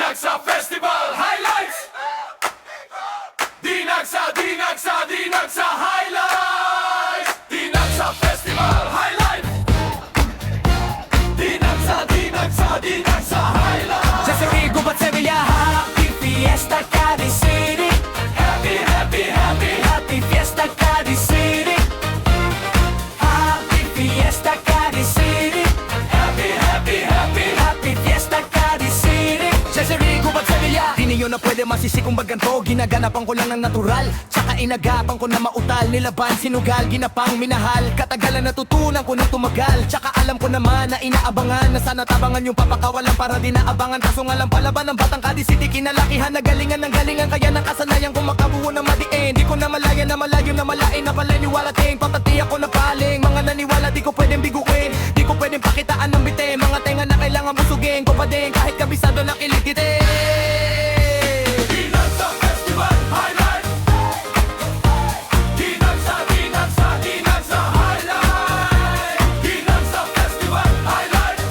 Dinagsa Festival Highlights! Dinagsa Highlights! Dinagsa Festival Highlights! Dinagsa Highlights! Sa Sorigo at Sevilla, happy fiesta Cadiz City. Happy, happy, happy! Happy fiesta Cadiz City. Happy fiesta Cadiz City. Happy, happy, happy! Happy fiesta Cadiz City. Sa Sorigo at Sevilla, di niyo na pwede masisi kung baganto. Ginaganapan ko lang ng natural, tsaka inagapan ko na mautal. Nilaban, sinugal, ginapang minahal. Katagalan natutunan ko na tumagal, tsaka alam ko naman na inaabangan na sana tabangan yung papakawalan para di naabangan. Kaso nga lang palaban ng batang Cadiz City, kinalakihan na galingan ng galingan. Kaya ng kasanayan kung makabuo na madiin. Di ko na malaya na malayo na malain na paliniwala ting patati ako na paling. Mga naniwala di ko pwedeng biguin, di ko pwedeng pakitaan ng bitin. Mga tenga na kailangan busugin ko pa din kahit kabisado na kiligitin. Dinagsa Festival Highlights! Dinagsa Highlights! Dinagsa Festival Highlights!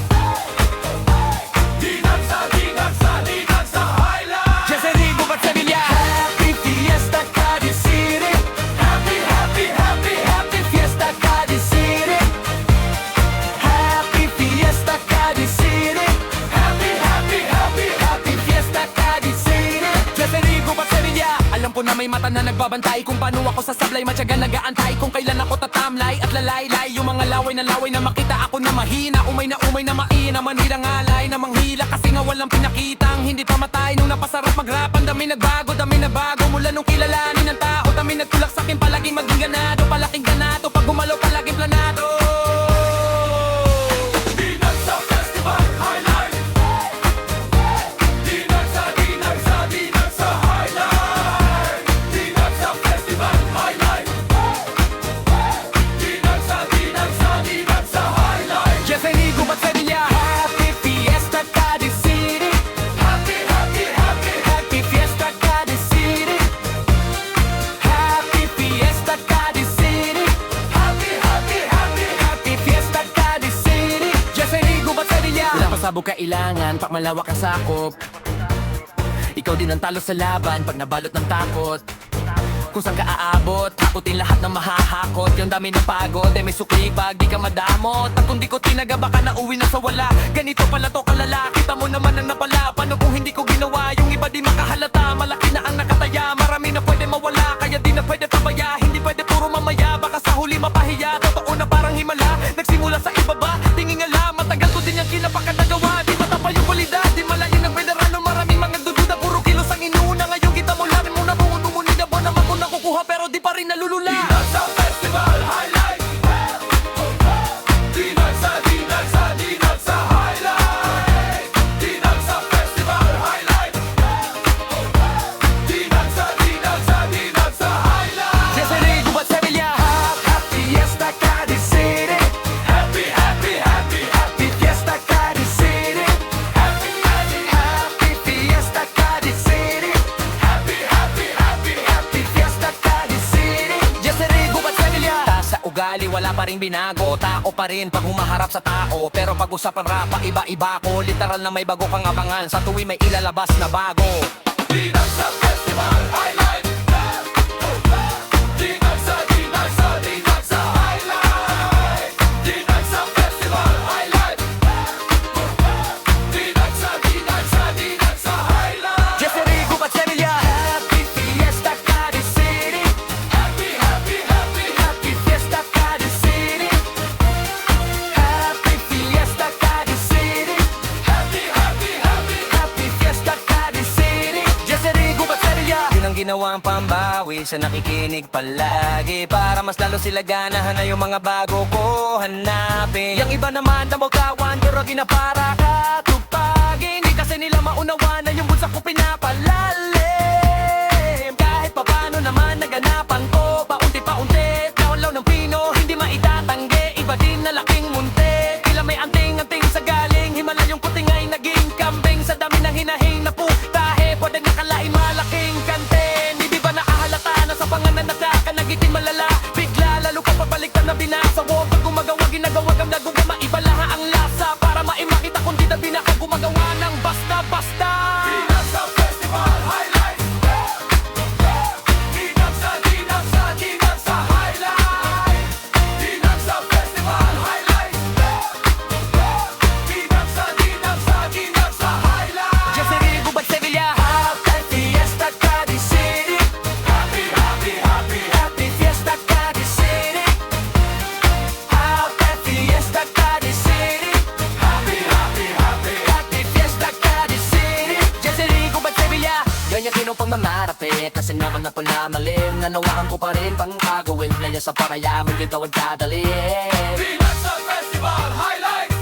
Dinagsa Highlights! Ya se digo pa Sevilla, happy fiesta Cadiz City. Happy, happy, happy! Happy fiesta Cadiz City. Happy fiesta Cadiz City. Happy, happy, happy! Happy fiesta Cadiz City. Ya se digo pa Sevilla, alam ko na may mata na nagbabantay kung paano ako sa sablay, matyaga nag-aantay kung kailan ako tatamlay at lalaylay. Yung mga laway na makita ako na mahina, umay na maina, manira ngalay na manghila kasi nga walang pinakitang hindi pamatay. Nung napasarap mag-rap, ang dami nagbago, dami na bago mula nung kilalanin ng tao. Dami nagtulak sa'kin palaging maging ganado, palaking ganado, pag gumalaw palaging planado. Dinagsa Festival Highlights! Dinagsa Highlights! Dinagsa Festival Highlights! Dinagsa Highlights! Ya se digo pa Sevilla, happy fiesta Cadiz City. Happy, happy, happy! Happy fiesta Cadiz City. Happy fiesta Cadiz City. Happy, happy, happy! Happy fiesta Cadiz City. Ya se digo pa Sevilla, wala pasabog kailangan pag malawak ang sakop. Ikaw din ang talo sa laban pag nabalot ng takot. Kung saan ka aabot, hakutin lahat ng mahahakot. Yung dami ng pagod, may suklibag, di ka madamot. At kung di ko tinaga, baka nauwi na sa wala. Ganito pala to kalala, kita mo naman ang napala. Paano kung hindi ko ginawa, yung iba di makahalata. Malaki na ang nakataya, marami na pwede mawala. Kaya di na pwede pabaya, hindi pwede puro mamaya. Baka sa huli mapahiya, totoo na parang himala. Nagsimula sa ibaba, tingin nga matagal ko din yung kinapakatagawa. Di matapa yung kulidad, di malayo ng veterano. Maraming mga dududa, puro kilos ang inuna. Ngayon kita mo lamin muna, buong tumunid na buwan naman ko nakukuha. Pero di pa rin nalulula. Dinagsa Festival Highlights! Dinagsa Highlights! Dinagsa Festival Highlights! Dinagsa Highlights! Ya se digo pa Sevilla, happy fiesta Cadiz City. Happy, happy, happy! Happy fiesta Cadiz City. Happy, happy, Happy fiesta Cadiz City. happy, happy, happy! Happy fiesta Cadiz City. Ya se digo pa Sevilla, taas sa ugali wala pa rin binago. Tako pa rin pag humaharap sa tao. Pero pag usapan rapa iba-iba ko. Literal na may bago kang abangan sa tuwi may ilalabas na bago. Dinagsa Festival Highlights! Dinagsa Highlights! Dinagsa Festival Highlights! Dinagsa Highlights! Ya se digo pa Sevilla, happy fiesta Cadiz City. Happy, happy, happy! Happy fiesta Cadiz City. Happy fiesta Cadiz City. Happy, happy, happy! Happy fiesta Cadiz City. Ya se digo pa Sevilla, yun ang ginawang pambawi sa nakikinig palagi. Para mas lalo sila ganahan na yung mga bago ko hanapin. Yung iba naman namugawan pero ginapara katupagin. Hindi kasi nila maunawan na yung bulsa ko pinapalalim. Kahit papano naman naganapan ko, paunti-paunti Download ng pino, hindi maitatanggi. Iba din na laking munti, tila may anting-anting sa galing. Himalayong puting ay naging kambing. Sa dami ng hinahing na putahe, pwede nakalain malaking kanten. Hindi ba nakahalata na sa pangananata ka nagitin malala? Bigla lalo ka pabaliktad na binasa. Huwag pag gumagawa, ginagawa kang nagawa. Maibalaha ang lasa para maimakita kung di na binaka gumagawa ng basta-basta. marapit kasi naman na pala malim Nanawakan ko pa rin pang gagawin Playa sa paraya, maganda ang dadalhin Binagsak Festival Highlight